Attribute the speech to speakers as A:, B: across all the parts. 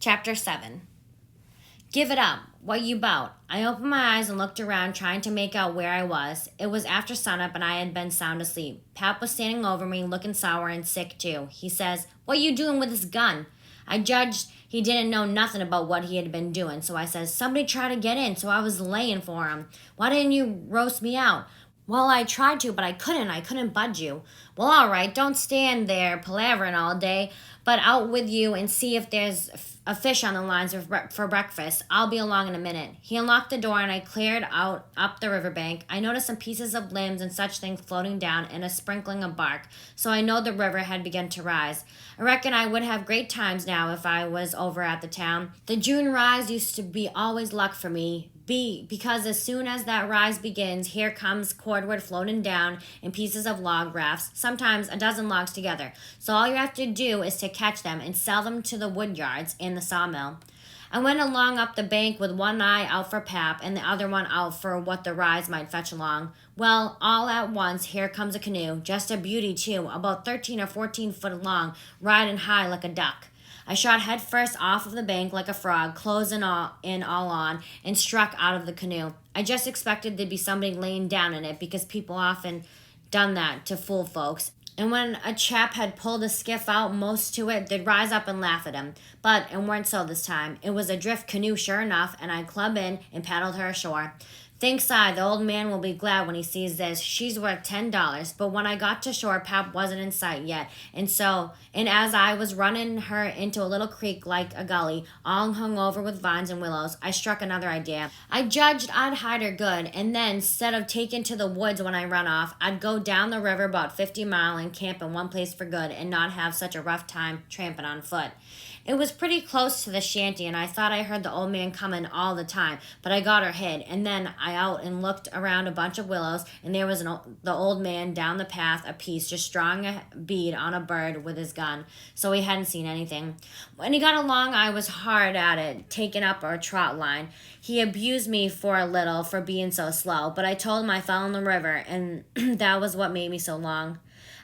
A: Chapter 7. Give it up. What you bout? I opened my eyes and looked around, trying to make out where I was. It was after sunup, and I had been sound asleep. Pap was standing over me, looking sour and sick, too. He says, "What you doing with this gun?" I judged he didn't know nothing about what he had been doing, so I says, "Somebody tried to get in, so I was laying for him. Why didn't you roast me out?" "Well, I tried to, but I couldn't. I couldn't budge you." "Well, all right. Don't stand there palavering all day, but out with you and see if there's a fish on the lines for breakfast. I'll be along in a minute." He unlocked the door and I cleared out up the riverbank. I noticed some pieces of limbs and such things floating down and a sprinkling of bark, so I know the river had begun to rise. I reckon I would have great times now if I was over at the town. The June rise used to be always luck for me. Because as soon as that rise begins, here comes cordwood floating down in pieces of log rafts, sometimes a dozen logs together. So all you have to do is to catch them and sell them to the wood yards and the sawmill. I went along up the bank with one eye out for Pap and the other one out for what the rise might fetch along. Well, all at once, here comes a canoe, just a beauty too, about 13 or 14 foot long, riding high like a duck. I shot head first off of the bank like a frog, closing all on, and struck out of the canoe. I just expected there'd be somebody laying down in it, because people often done that to fool folks. And when a chap had pulled a skiff out most to it, they'd rise up and laugh at him. But it weren't so this time. It was a drift canoe sure enough, and I clubbed in and paddled her ashore. Thinks I, the old man will be glad when he sees this. She's worth $10. But when I got to shore, Pap wasn't in sight yet. And as I was running her into a little creek like a gully, all hung over with vines and willows, I struck another idea. I judged I'd hide her good, and then, instead of taking to the woods when I run off, I'd go down the river about 50 miles and camp in one place for good and not have such a rough time tramping on foot. It was pretty close to the shanty, and I thought I heard the old man coming all the time, but I got her hid, and then I out and looked around a bunch of willows, and there was the old man down the path a piece, just drawing a bead on a bird with his gun, so he hadn't seen anything. When he got along, I was hard at it, taking up a trot line. He abused me for a little for being so slow, but I told him I fell in the river, and that was what made me so long.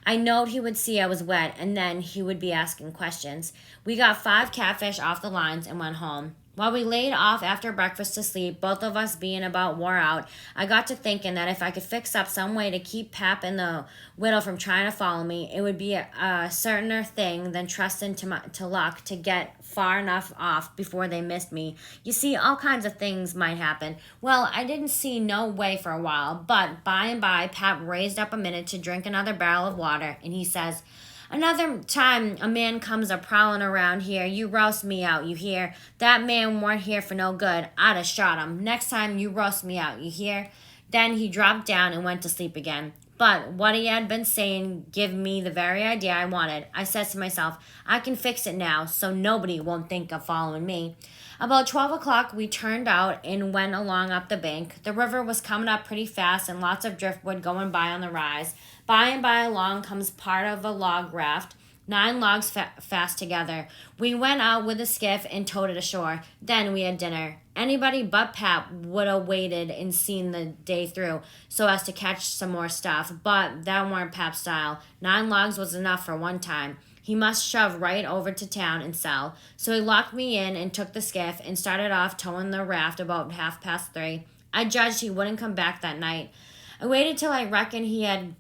A: I knowed he would see I was wet, and then he would be asking questions. We got 5 catfish off the lines and went home. While we laid off after breakfast to sleep, both of us being about wore out, I got to thinking that if I could fix up some way to keep Pap and the widow from trying to follow me, it would be a certainer thing than trusting to luck to get far enough off before they missed me. You see, all kinds of things might happen. Well, I didn't see no way for a while, but by and by, Pap raised up a minute to drink another barrel of water, and he says, "Another time a man comes a-prowling around here, you roast me out, you hear? That man weren't here for no good. I'd a shot him. Next time you roast me out, you hear?" Then he dropped down and went to sleep again. But what he had been saying gave me the very idea I wanted. I says to myself, I can fix it now, so nobody won't think of following me. About 12 o'clock, we turned out and went along up the bank. The river was coming up pretty fast and lots of driftwood going by on the rise. By and by along comes part of a log raft, 9 logs fast together. We went out with a skiff and towed it ashore. Then we had dinner. Anybody but Pap would have waited and seen the day through so as to catch some more stuff, but that weren't Pap's style. 9 logs was enough for one time. He must shove right over to town and sell. So he locked me in and took the skiff and started off towing the raft about 3:30. I judged he wouldn't come back that night. I waited till I reckoned he had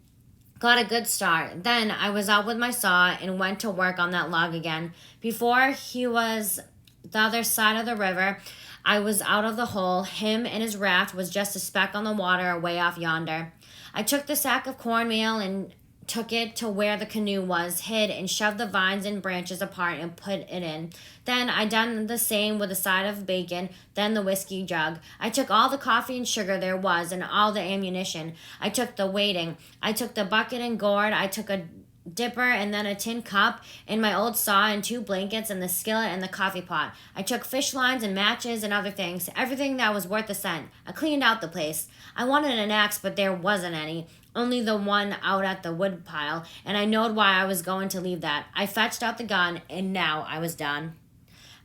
A: got a good start. Then I was out with my saw and went to work on that log again. Before he was the other side of the river, I was out of the hole. Him and his raft was just a speck on the water away off yonder. I took the sack of cornmeal and took it to where the canoe was hid and shoved the vines and branches apart and put it in. Then I done the same with a side of bacon, then the whiskey jug. I took all the coffee and sugar there was and all the ammunition. I took the waiting. I took the bucket and gourd. I took a dipper and then a tin cup and my old saw and 2 blankets and the skillet and the coffee pot. I took fish lines and matches and other things, everything that was worth a cent. I cleaned out the place. I wanted an axe, but there wasn't any. Only the one out at the wood pile, and I knowed why I was going to leave that. I fetched out the gun, and now I was done.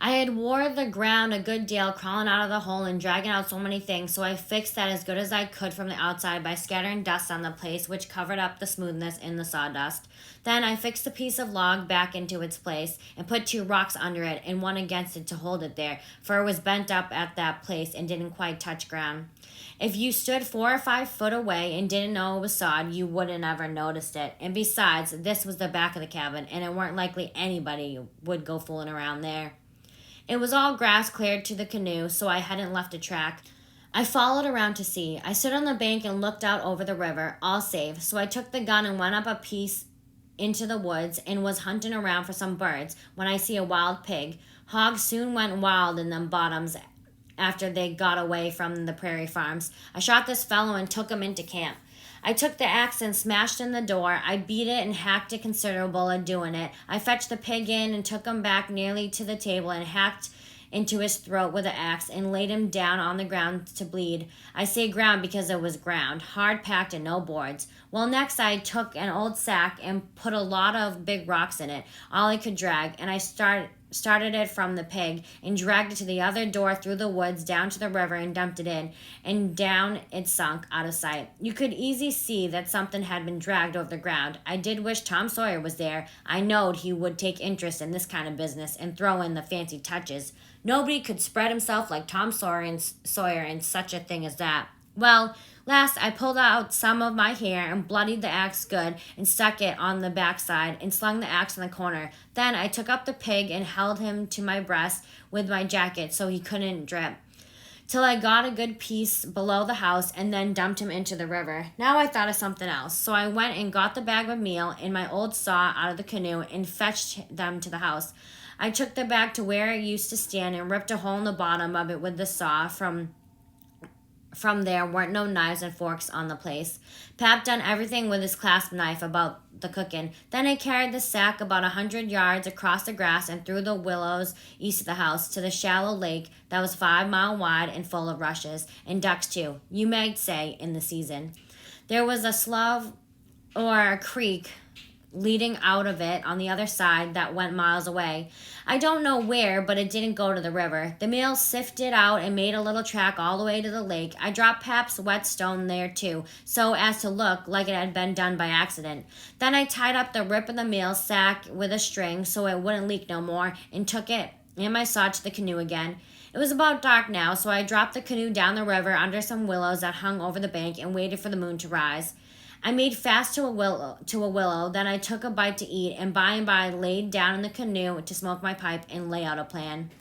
A: I had wore the ground a good deal crawling out of the hole and dragging out so many things, so I fixed that as good as I could from the outside by scattering dust on the place, which covered up the smoothness in the sawdust. Then I fixed a piece of log back into its place and put two rocks under it and one against it to hold it there, for it was bent up at that place and didn't quite touch ground. If you stood 4 or 5 foot away and didn't know it was sawed, you wouldn't ever noticed it. And besides, this was the back of the cabin, and it weren't likely anybody would go fooling around there. It was all grass cleared to the canoe, so I hadn't left a track. I followed around to see. I stood on the bank and looked out over the river, all safe, so I took the gun and went up a piece into the woods and was hunting around for some birds when I see a wild pig. Hogs soon went wild in them bottoms after they got away from the prairie farms. I shot this fellow and took him into camp. I took the axe and smashed in the door. I beat it and hacked it considerable at doing it. I fetched the pig in and took him back nearly to the table and hacked into his throat with the axe and laid him down on the ground to bleed. I say ground because it was ground, hard packed and no boards. Well, next I took an old sack and put a lot of big rocks in it, all I could drag, and I started it from the pig and dragged it to the other door through the woods down to the river and dumped it in, and down it sunk out of sight. You could easy see that something had been dragged over the ground. I did wish Tom Sawyer was there. I knowed he would take interest in this kind of business and throw in the fancy touches. Nobody could spread himself like Tom Sawyer in such a thing as that. Well, last I pulled out some of my hair and bloodied the axe good and stuck it on the backside and slung the axe in the corner. Then I took up the pig and held him to my breast with my jacket so he couldn't drip, till I got a good piece below the house and then dumped him into the river. Now I thought of something else, so I went and got the bag of meal and my old saw out of the canoe and fetched them to the house. I took the bag to where it used to stand and ripped a hole in the bottom of it with the saw. From there weren't no knives and forks on the place. Pap done everything with his clasp knife about the cooking. Then I carried the sack about 100 yards across the grass and through the willows east of the house to the shallow lake that was 5 miles wide and full of rushes, and ducks too, you might say, in the season. There was a slough or a creek leading out of it on the other side that went miles away. I don't know where, but it didn't go to the river. The mule sifted out and made a little track all the way to the lake. I dropped Pap's whetstone there too, so as to look like it had been done by accident. Then I tied up the rip of the mule's sack with a string so it wouldn't leak no more, and took it and my saw to the canoe again. It was about dark now, so I dropped the canoe down the river under some willows that hung over the bank and waited for the moon to rise. I made fast to a willow, then I took a bite to eat, and by laid down in the canoe to smoke my pipe and lay out a plan.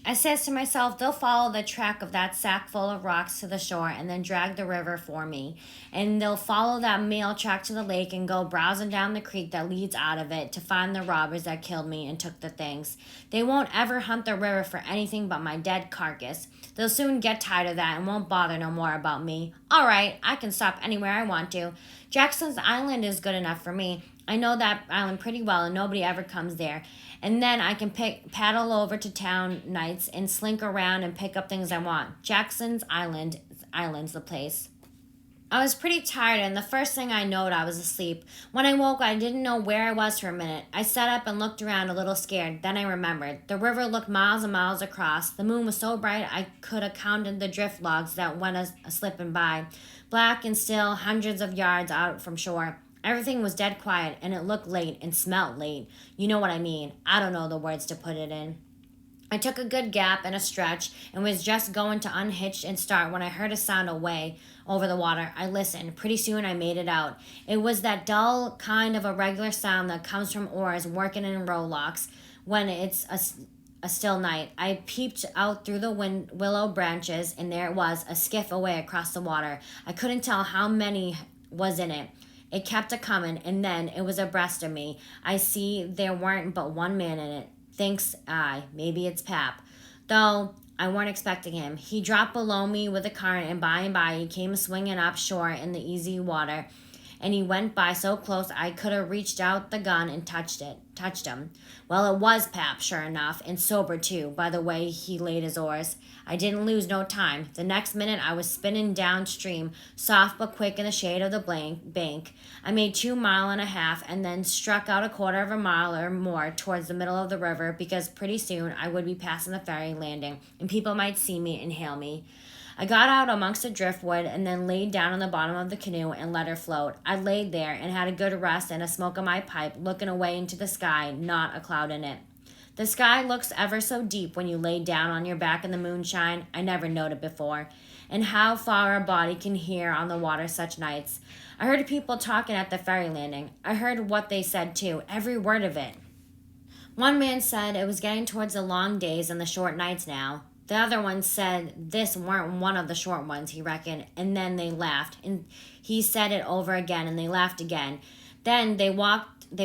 A: I says to myself, they'll follow the track of that sack full of rocks to the shore and then drag the river for me. And they'll follow that mail track to the lake and go browsing down the creek that leads out of it to find the robbers that killed me and took the things. They won't ever hunt the river for anything but my dead carcass. They'll soon get tired of that and won't bother no more about me. All right, I can stop anywhere I want to. Jackson's Island is good enough for me. I know that island pretty well and nobody ever comes there. And then I can paddle over to town nights and slink around and pick up things I want. Jackson's Island's the place. I was pretty tired, and the first thing I knowed, I was asleep. When I woke, I didn't know where I was for a minute. I sat up and looked around a little scared. Then I remembered. The river looked miles and miles across. The moon was so bright I could have counted the drift logs that went a-slipping by, black and still, hundreds of yards out from shore. Everything was dead quiet, and it looked late and smelt late. You know what I mean. I don't know the words to put it in. I took a good gap and a stretch and was just going to unhitch and start when I heard a sound away over the water. I listened. Pretty soon I made it out. It was that dull kind of a regular sound that comes from oars working in rowlocks when it's a still night. I peeped out through the willow branches, and there it was, a skiff away across the water. I couldn't tell how many was in it. It kept a-comin', and then it was abreast of me. I see there weren't but one man in it. Thinks I, maybe it's Pap. Though I weren't expecting him. He dropped below me with the current, and by he came swinging up shore in the easy water. and he went by so close I could have reached out the gun and touched him. Well, it was Pap, sure enough, and sober too, by the way he laid his oars. I didn't lose no time. The next minute I was spinning downstream, soft but quick in the shade of the bank. I made 2.5 miles and then struck out 1/4 mile or more towards the middle of the river because pretty soon I would be passing the ferry landing and people might see me and hail me. I got out amongst the driftwood and then laid down on the bottom of the canoe and let her float. I laid there and had a good rest and a smoke of my pipe, looking away into the sky, not a cloud in it. The sky looks ever so deep when you lay down on your back in the moonshine. I never noted before. And how far a body can hear on the water such nights. I heard people talking at the ferry landing. I heard what they said too, every word of it. One man said it was getting towards the long days and the short nights now. The other one said this weren't one of the short ones, he reckoned, and then they laughed. And he said it over again, and they laughed again. Then they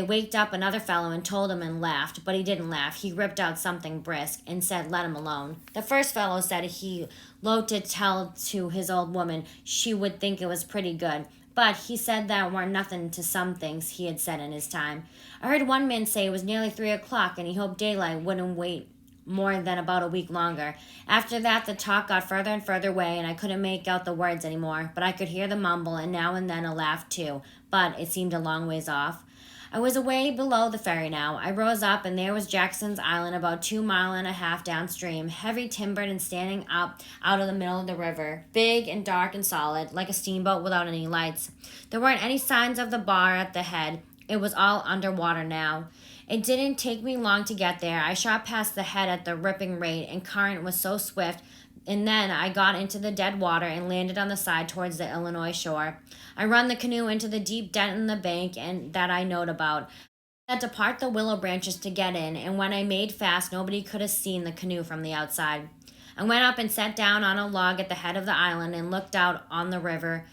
A: waked up another fellow and told him and laughed, but he didn't laugh. He ripped out something brisk and said, let him alone. The first fellow said he loathed to tell to his old woman she would think it was pretty good, but he said that weren't nothing to some things he had said in his time. I heard one man say it was nearly 3 o'clock and he hoped daylight wouldn't wait more than about a week longer. After that, the talk got further and further away, and I couldn't make out the words anymore, but I could hear the mumble and now and then a laugh too, but it seemed a long ways off. I was away below the ferry now. I rose up, and there was Jackson's Island about 2.5 miles downstream, heavy timbered and standing up out of the middle of the river, big and dark and solid, like a steamboat without any lights. There weren't any signs of the bar at the head. It was all underwater now. It didn't take me long to get there. I shot past the head at the ripping rate, and current was so swift, and then I got into the dead water and landed on the side towards the Illinois shore. I run the canoe into the deep dent in the bank and that I knowed about. I had to part the willow branches to get in, and when I made fast, nobody could have seen the canoe from the outside. I went up and sat down on a log at the head of the island and looked out on the river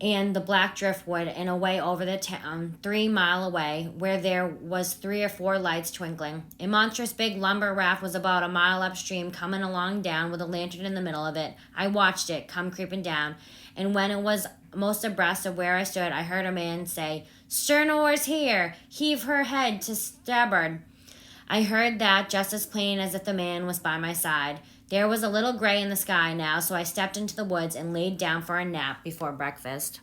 A: and the black driftwood and away over the town, 3 miles away, where there was 3 or 4 lights twinkling. A monstrous big lumber raft was about a mile upstream, coming along down with a lantern in the middle of it. I watched it come creeping down, and when it was most abreast of where I stood, I heard a man say, "Stern oars here! Heave her head to starboard!" I heard that just as plain as if the man was by my side. There was a little gray in the sky now, so I stepped into the woods and laid down for a nap before breakfast.